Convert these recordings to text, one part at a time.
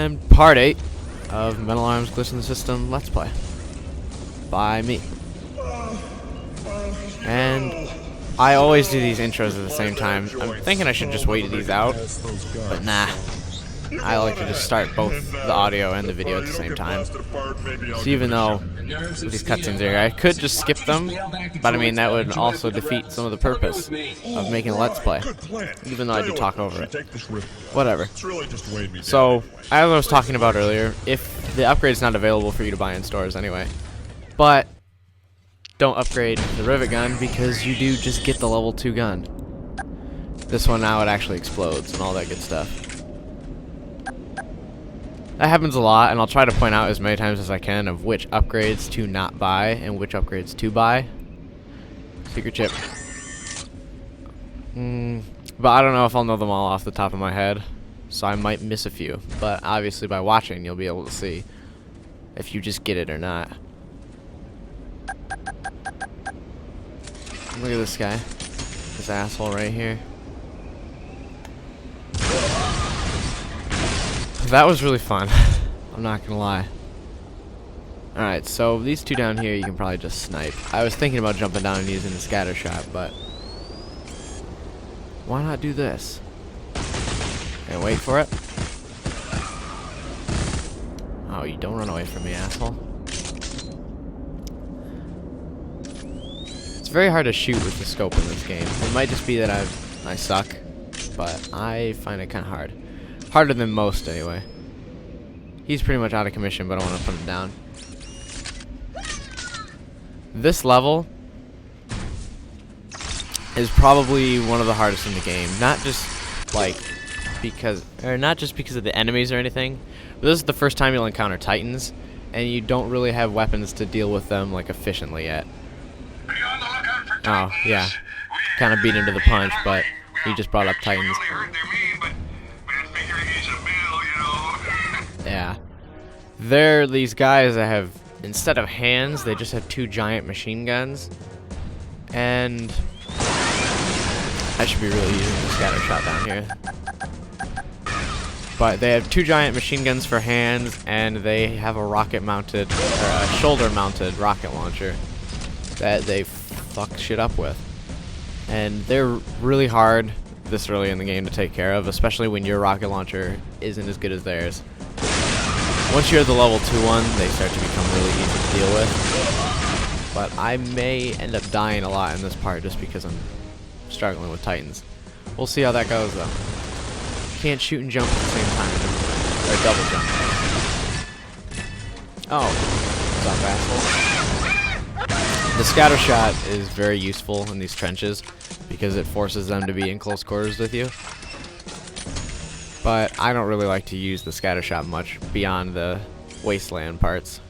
And part 8 of Metal Arms Glitch in the System Let's Play by me. And I always do these intros at the same time. I'm thinking I should just wait these out, but nah. I like to just start both the audio and the video at the same time. So even though these cutscenes are here, I could just skip them, but I mean that would also defeat some of the purpose of making a Let's Play, even though I do talk over it. Whatever. So, as I was talking about earlier, if the upgrade's not available for you to buy in stores anyway, but don't upgrade the rivet gun because you do just get the level 2 gun. This one now it actually explodes and all that good stuff. That happens a lot, and I'll try to point out as many times as I can of which upgrades to not buy and which upgrades to buy. Secret chip. But I don't know if I'll know them all off the top of my head, so I might miss a few. But obviously by watching, you'll be able to see if you just get it or not. Look at this guy. This asshole right here. That was really fun. I'm not gonna lie. Alright, so these two down here you can probably just snipe. I was thinking about jumping down and using the scatter shot, but why not do this? Okay, wait for it. Oh, you don't run away from me, asshole. It's very hard to shoot with the scope in this game. It might just be that I suck, but I find it kind of hard. Harder than most, anyway. He's pretty much out of commission, but I want to put him down. This level is probably one of the hardest in the game. Not just because of the enemies or anything, but this is the first time you'll encounter Titans, and you don't really have weapons to deal with them efficiently yet. Oh yeah, kind of beat him to the punch, but he just brought up Titans. Yeah. They're these guys that have, instead of hands, they just have 2 giant machine guns. And I should be really using the scatter shot down here. But they have 2 giant machine guns for hands, and they have a rocket mounted, or a shoulder mounted rocket launcher that they fuck shit up with. And they're really hard this early in the game to take care of, especially when your rocket launcher isn't as good as theirs. Once you're the level 2 one, they start to become really easy to deal with. But I may end up dying a lot in this part just because I'm struggling with Titans. We'll see how that goes though. Can't shoot and jump at the same time. Or double jump. Oh. What's up, asshole? The scatter shot is very useful in these trenches because it forces them to be in close quarters with you. But I don't really like to use the scatter shot much beyond the wasteland parts.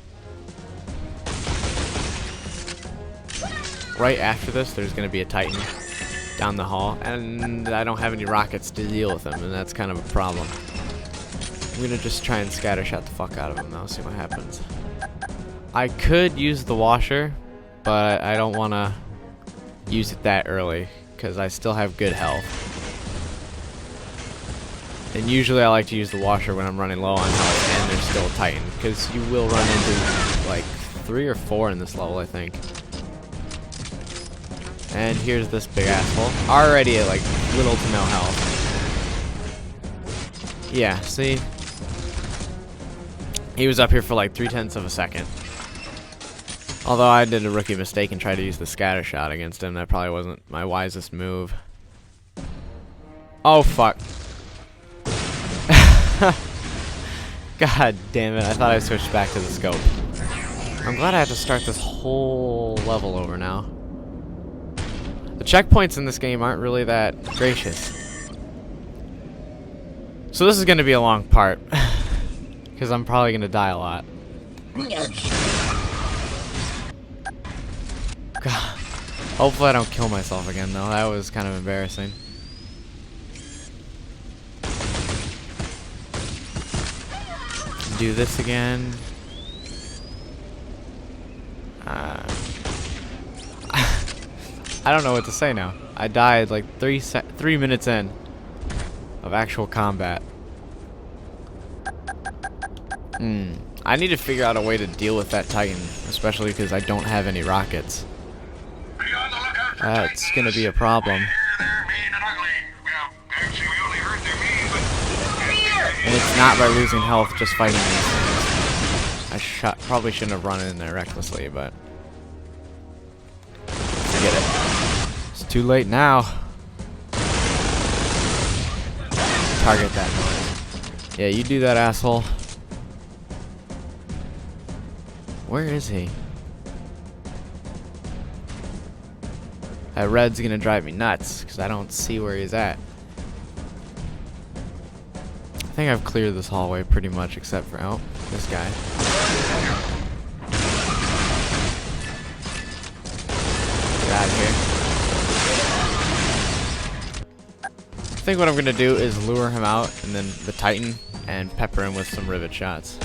Right after this, there's going to be a Titan down the hall, and I don't have any rockets to deal with them, and that's kind of a problem. I'm going to just try and scatter shot the fuck out of him now, see what happens. I could use the washer, but I don't want to use it that early, because I still have good health. And usually I like to use the washer when I'm running low on health and there's still a Titan, because you will run into like 3 or 4 in this level, I think. And here's this big asshole, already at like little to no health. Yeah, see? He was up here for like 0.3 of a second. Although I did a rookie mistake and tried to use the scatter shot against him, that probably wasn't my wisest move. Oh fuck. God damn it, I thought I switched back to the scope. I'm glad I had to start this whole level over now. The checkpoints in this game aren't really that gracious. So this is going to be a long part, because I'm probably going to die a lot. God. Hopefully I don't kill myself again though, that was kind of embarrassing. Do this again. I don't know what to say now. I died like 3 minutes in of actual combat. I need to figure out a way to deal with that Titan, especially because I don't have any rockets. That's gonna be a problem. And it's not by losing health, just fighting these things. I probably shouldn't have run in there recklessly, but forget it. It's too late now. Target that noise. Yeah, you do that, asshole. Where is he? That red's gonna drive me nuts because I don't see where he's at. I think I've cleared this hallway pretty much except for this guy. Get out of here. I think what I'm gonna do is lure him out and then the Titan and pepper him with some rivet shots.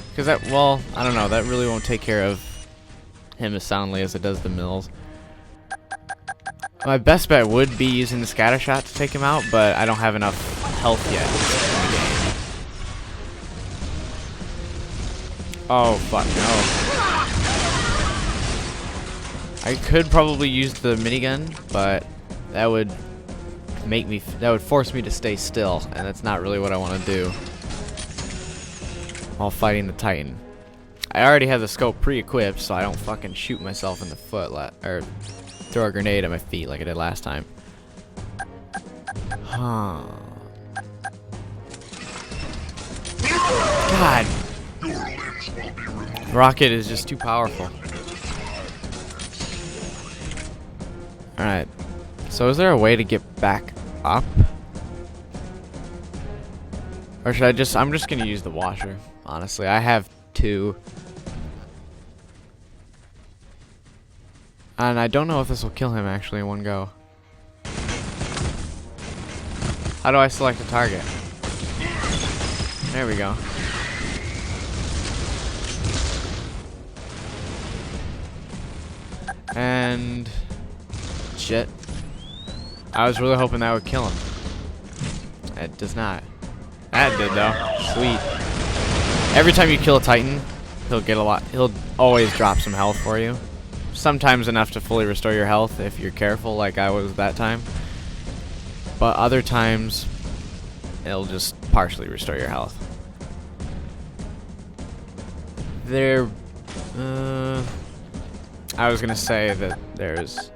Because that, well, I don't know, that really won't take care of him as soundly as it does the mills. My best bet would be using the scatter shot to take him out, but I don't have enough health yet in the game. Oh, fuck, no. I could probably use the minigun, but that would force me to stay still, and that's not really what I want to do while fighting the Titan. I already have the scope pre-equipped, so I don't fucking shoot myself in the foot or throw a grenade at my feet like I did last time. Huh. God. Rocket is just too powerful. Alright. So is there a way to get back up? Or should I'm just gonna use the washer, honestly. I have 2. And I don't know if this will kill him actually in one go. How do I select a target? There we go. And shit. I was really hoping that would kill him. It does not. That did though. Sweet. Every time you kill a Titan, he'll always drop some health for you. Sometimes enough to fully restore your health if you're careful, like I was that time. But other times, it'll just partially restore your health. I was gonna say that there's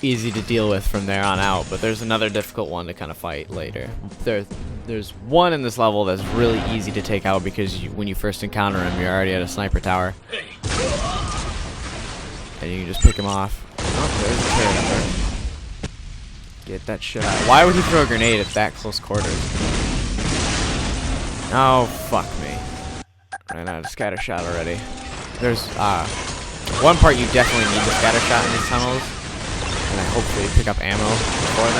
easy to deal with from there on out, but there's another difficult one to kind of fight later. There's one in this level that's really easy to take out because when you first encounter him, you're already at a sniper tower. And you can just pick him off. Oh, there's a character. Get that shit out. Why would he throw a grenade at that close quarters? Oh, fuck me. Ran out of scatter shot already. There's one part you definitely need the scatter shot in these tunnels. And I hopefully pick up ammo before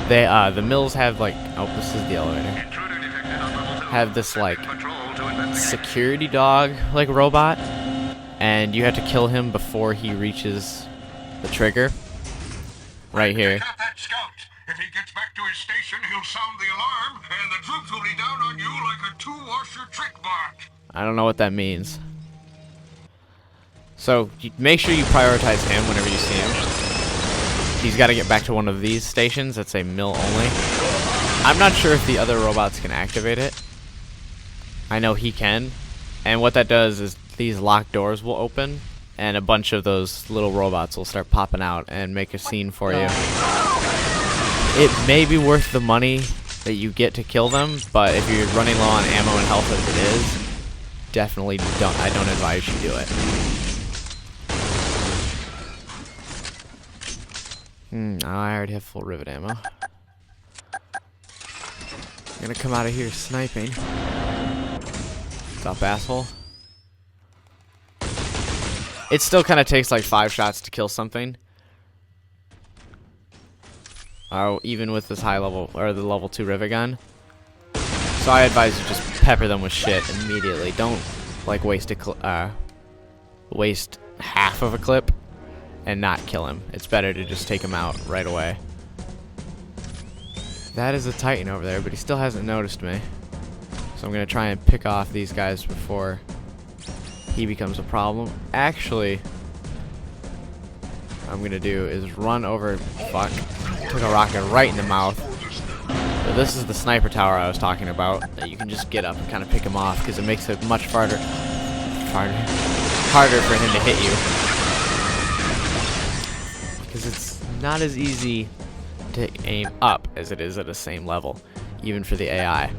then. The mills have like, oh, this is the elevator. Have this like security dog like robot, and you have to kill him before he reaches the trigger. Right here. If he gets back to his station, he'll sound the alarm, and the troops will be down on you like a 2-washer trick bot. I don't know what that means. So make sure you prioritize him whenever you see him. He's got to get back to one of these stations that say mill only. I'm not sure if the other robots can activate it. I know he can. And what that does is these locked doors will open, and a bunch of those little robots will start popping out and make a scene for you. It may be worth the money that you get to kill them, but if you're running low on ammo and health as it is, definitely I don't advise you do it. I already have full rivet ammo. I'm gonna come out of here sniping. What's up, asshole? It still kind of takes like 5 shots to kill something. Even with this high level, or the level 2 rivet gun. So I advise you just pepper them with shit immediately. Don't like waste half of a clip and not kill him. It's better to just take him out right away. That is a Titan over there, but he still hasn't noticed me. So I'm going to try and pick off these guys before he becomes a problem. Actually, what I'm going to do is run over... Fuck. Took a rocket right in the mouth. So this is the sniper tower I was talking about. That you can just get up and kind of pick him off, because it makes it much harder for him to hit you. Because it's not as easy to aim up as it is at the same level, even for the AI.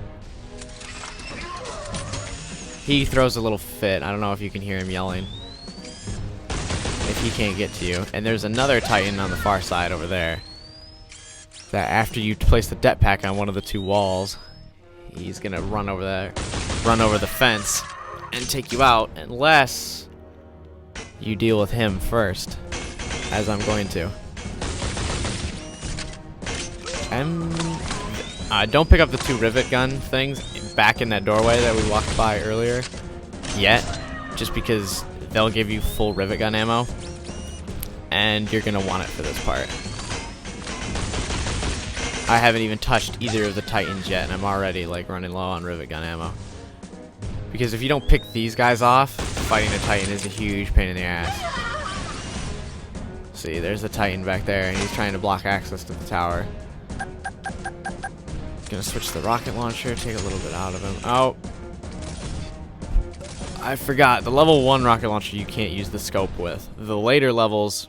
He throws a little fit. I don't know if you can hear him yelling if he can't get to you. And there's another Titan on the far side over there that after you place the det pack on one of the two walls, he's gonna run over the fence and take you out, unless you deal with him first, as I'm going to. Don't pick up the two rivet gun things back in that doorway that we walked by earlier yet, just because they'll give you full rivet gun ammo, and you're gonna want it for this part. I haven't even touched either of the Titans yet, and I'm already like running low on rivet gun ammo. Because if you don't pick these guys off, fighting a Titan is a huge pain in the ass. See, there's the Titan back there, and he's trying to block access to the tower. Gonna switch the rocket launcher, take a little bit out of him. Oh, I forgot. The level 1 rocket launcher you can't use the scope with. The later levels,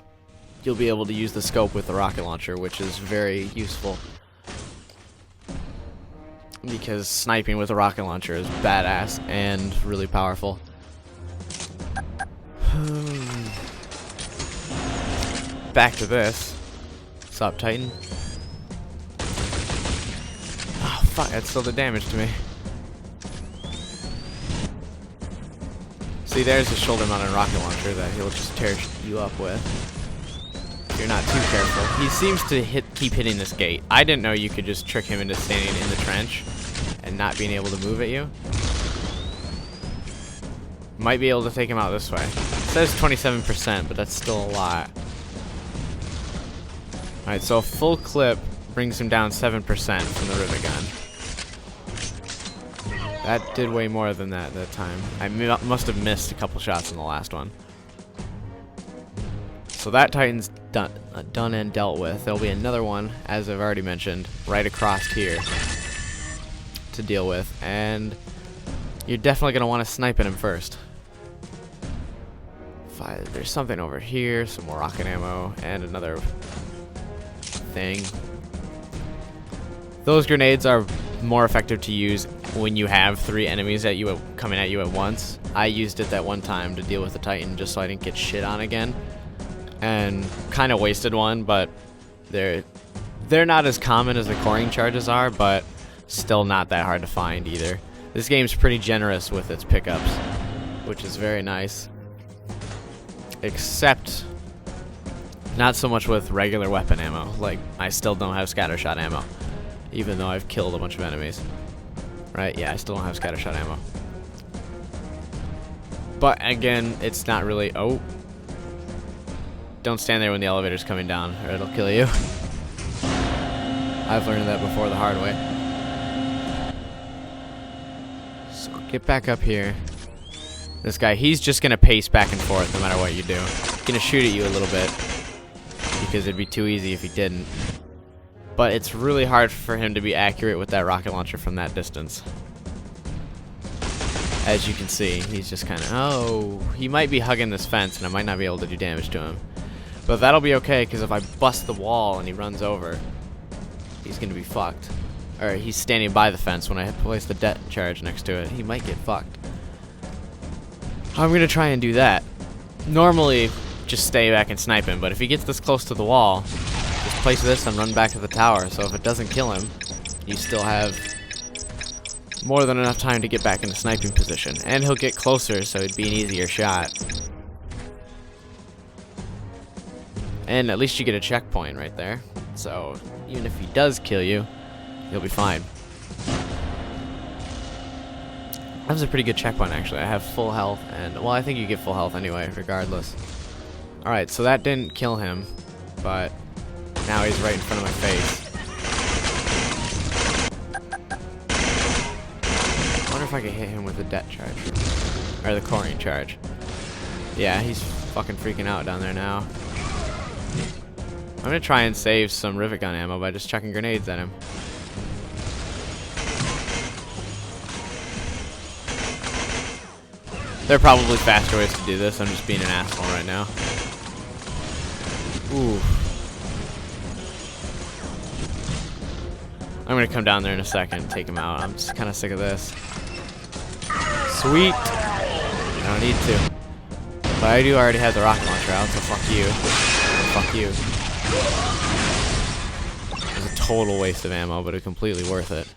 you'll be able to use the scope with the rocket launcher, which is very useful. Because sniping with a rocket launcher is badass and really powerful. Back to this. What's up, Titan? Oh, fuck, that still did damage to me. See, there's a shoulder-mounted rocket launcher that he'll just tear you up with. If you're not too careful. He seems to keep hitting this gate. I didn't know you could just trick him into standing in the trench and not being able to move at you. Might be able to take him out this way. It says 27%, but that's still a lot. Alright, so a full clip brings him down 7% from the rivet gun. That did way more than that time. I must have missed a couple shots in the last one. So that Titan's done and dealt with. There'll be another one, as I've already mentioned, right across here to deal with, and you're definitely going to want to snipe at him first. There's something over here, some more rocket ammo, and another thing. Those grenades are more effective to use when you have 3 enemies coming at you at once. I used it that one time to deal with the Titan just so I didn't get shit on again, and kind of wasted one, but they're not as common as the coring charges are, but still not that hard to find either. This game's pretty generous with its pickups, which is very nice. Except not so much with regular weapon ammo. Like, I still don't have scattershot ammo, even though I've killed a bunch of enemies. Right? Yeah, I still don't have scattershot ammo. But again, it's not really... Oh. Don't stand there when the elevator's coming down, or it'll kill you. I've learned that before the hard way. So get back up here. This guy, he's just going to pace back and forth no matter what you do. He's going to shoot at you a little bit, because it'd be too easy if he didn't. But it's really hard for him to be accurate with that rocket launcher from that distance. As you can see, he's just kind of... Oh, he might be hugging this fence, and I might not be able to do damage to him. But that'll be okay, because if I bust the wall and he runs over, he's going to be fucked. Or he's standing by the fence when I place the det charge next to it. He might get fucked. I'm going to try and do that. Normally, just stay back and snipe him, but if he gets this close to the wall, just place this and run back to the tower, so if it doesn't kill him, you still have more than enough time to get back into sniping position. And he'll get closer, so it'd be an easier shot. And at least you get a checkpoint right there. So, even if he does kill you, you'll be fine. That was a pretty good checkpoint, actually. I have full health, and, well, I think you get full health anyway, regardless. Alright, so that didn't kill him, but now he's right in front of my face. if I could hit him with the det charge. Or the chlorine charge. Yeah, he's fucking freaking out down there now. I'm gonna try and save some rivet gun ammo by just chucking grenades at him. There are probably faster ways to do this. I'm just being an asshole right now. Ooh. I'm gonna come down there in a second and take him out. I'm just kind of sick of this. Sweet. I don't need to. But I do already have the rocket launcher out, so fuck you. Fuck you. It was a total waste of ammo, but it's completely worth it.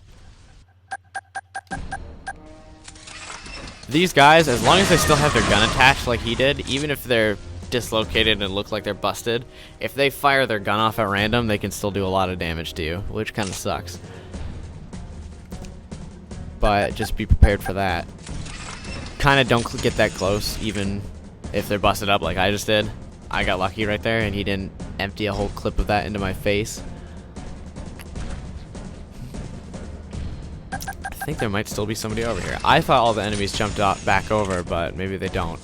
These guys, as long as they still have their gun attached like he did, even if they're dislocated and look like they're busted, if they fire their gun off at random, they can still do a lot of damage to you, which kind of sucks. But just be prepared for that. Kind of don't get that close, even if they're busted up like I just did. I got lucky right there, and he didn't empty a whole clip of that into my face. I think there might still be somebody over here. I thought all the enemies jumped back over, but maybe they don't.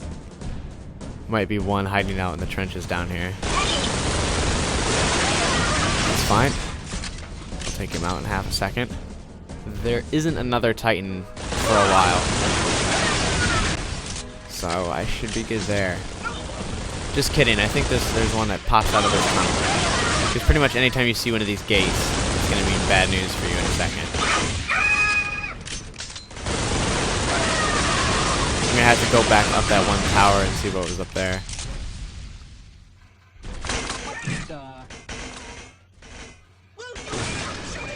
Might be one hiding out in the trenches down here. That's fine. I'll take him out in half a second. There isn't another Titan for a while, so I should be good there. Just kidding. I think there's one that pops out of this tunnel. Because pretty much anytime you see one of these gates, it's going to mean bad news for you in a second. I'm gonna have to go back up that one tower and see what was up there.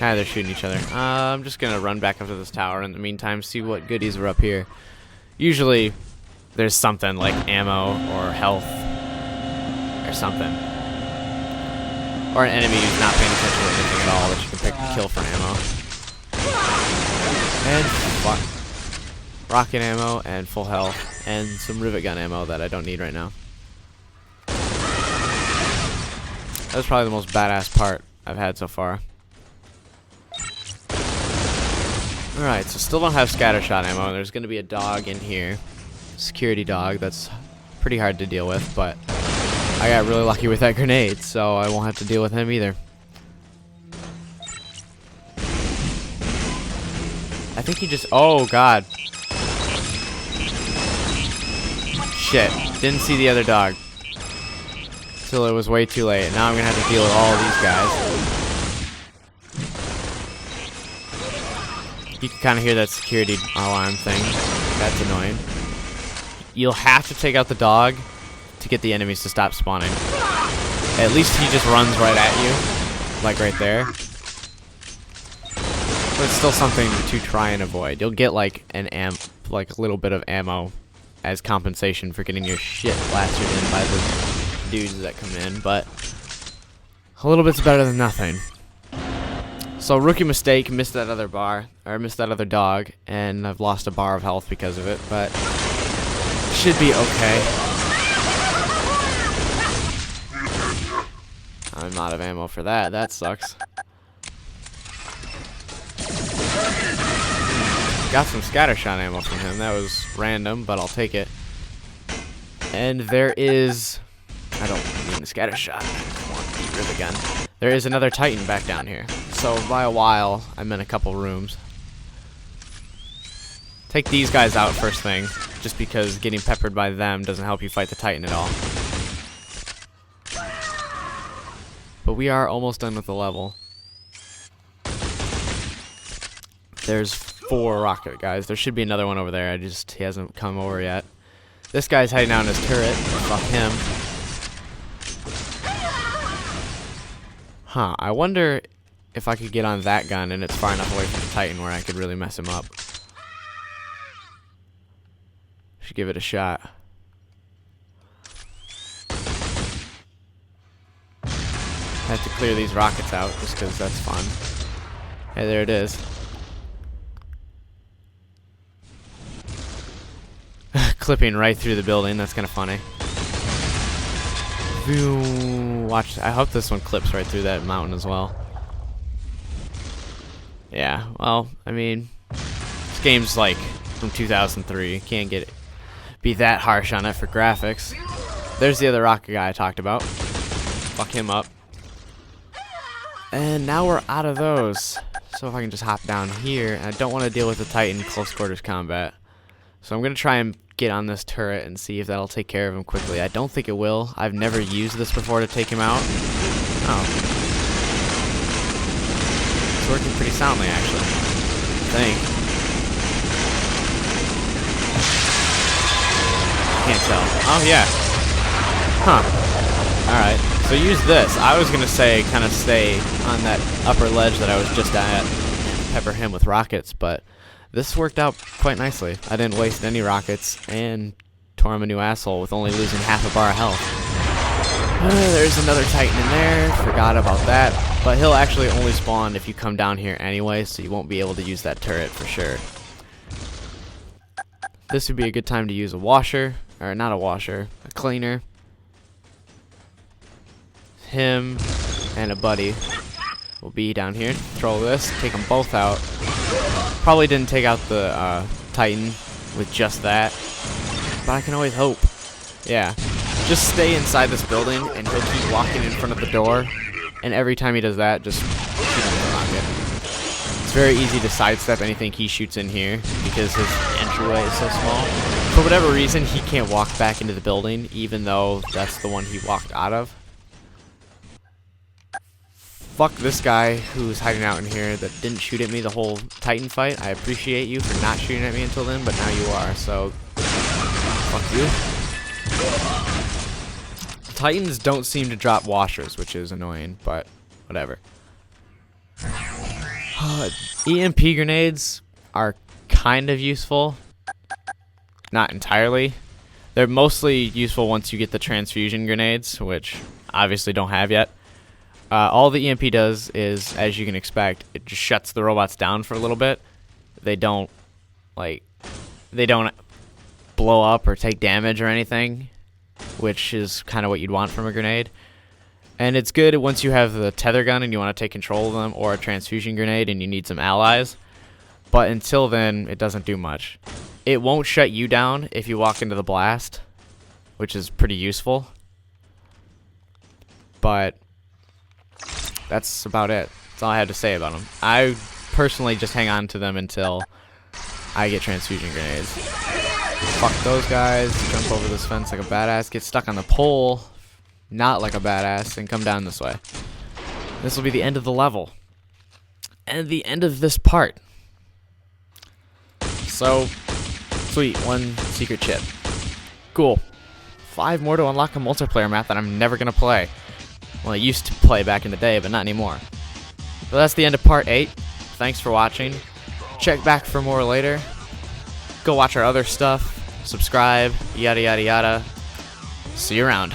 Ah, they're shooting each other. I'm just gonna run back up to this tower in the meantime, see what goodies are up here. Usually, there's something like ammo or health or something. Or an enemy who's not paying attention to anything at all that you can pick and kill for ammo. And fuck. Rocket ammo and full health, and some rivet gun ammo that I don't need right now. That was probably the most badass part I've had so far. Alright, so still don't have scattershot ammo. There's going to be a dog in here. Security dog. That's pretty hard to deal with, but I got really lucky with that grenade, so I won't have to deal with him either. I think he just... Oh, God. Shit, didn't see the other dog till it was way too late. Now I'm gonna have to deal with all of these guys. You can kind of hear that security alarm thing. That's annoying. You'll have to take out the dog to get the enemies to stop spawning. At least he just runs right at you, like right there. But it's still something to try and avoid. You'll get like a little bit of ammo as compensation for getting your shit blasted in by the dudes that come in, but a little bit's better than nothing. So rookie mistake, missed that other dog, and I've lost a bar of health because of it, but should be okay. I'm out of ammo for that. That sucks. Got some scattershot ammo from him. That was random, but I'll take it. And there is... I don't mean the scattershot. I want the rivet gun. There is another Titan back down here. So by a while, I'm in a couple rooms. Take these guys out first thing, just because getting peppered by them doesn't help you fight the Titan at all. But we are almost done with the level. There's 4 rocket guys. There should be another one over there. He hasn't come over yet. This guy's hiding out in his turret. Fuck him. Huh. I wonder if I could get on that gun and it's far enough away from the Titan where I could really mess him up. Should give it a shot. I have to clear these rockets out just because that's fun. Hey, there it is. Clipping right through the building. That's kind of funny. Watch. I hope this one clips right through that mountain as well. Yeah. Well, I mean, this game's like from 2003. Can't be that harsh on it for graphics. There's the other rocket guy I talked about. Fuck him up. And now we're out of those. So if I can just hop down here, and I don't want to deal with the Titan close quarters combat. So I'm going to try and get on this turret and see if that'll take care of him quickly. I don't think it will. I've never used this before to take him out. Oh. It's working pretty soundly, actually. I think. Can't tell. Oh, yeah. Huh. Alright. So use this. I was going to say kind of stay on that upper ledge that I was just at and pepper him with rockets, but this worked out quite nicely. I didn't waste any rockets and tore him a new asshole with only losing half a bar of health. There's another Titan in there. Forgot about that. But he'll actually only spawn if you come down here anyway, so you won't be able to use that turret for sure. This would be a good time to use a washer. Or not a washer. A cleaner. Him and a buddy will be down here. Control this. Take them both out. Probably didn't take out the Titan with just that, but I can always hope. Yeah, just stay inside this building and he'll keep walking in front of the door, and every time he does that, just shoot him with a rocket. It's very easy to sidestep anything he shoots in here because his entryway is so small. For whatever reason, he can't walk back into the building, even though that's the one he walked out of. Fuck this guy who's hiding out in here that didn't shoot at me the whole Titan fight. I appreciate you for not shooting at me until then, but now you are, so fuck you. Titans don't seem to drop washers, which is annoying, but whatever. EMP grenades are kind of useful. Not entirely. They're mostly useful once you get the transfusion grenades, which obviously don't have yet. All the EMP does is, as you can expect, it just shuts the robots down for a little bit. They don't blow up or take damage or anything, which is kind of what you'd want from a grenade. And it's good once you have the tether gun and you want to take control of them, or a transfusion grenade and you need some allies. But until then, it doesn't do much. It won't shut you down if you walk into the blast, which is pretty useful. But that's about it. That's all I had to say about them. I personally just hang on to them until I get transfusion grenades. Fuck those guys. Jump over this fence like a badass. Get stuck on the pole, not like a badass, and come down this way. This will be the end of the level. And the end of this part. So, sweet. 1 secret chip. Cool. 5 more to unlock a multiplayer map that I'm never going to play. Well, I used to play back in the day, but not anymore. So that's the end of part 8. Thanks for watching. Check back for more later. Go watch our other stuff. Subscribe. Yada, yada, yada. See you around.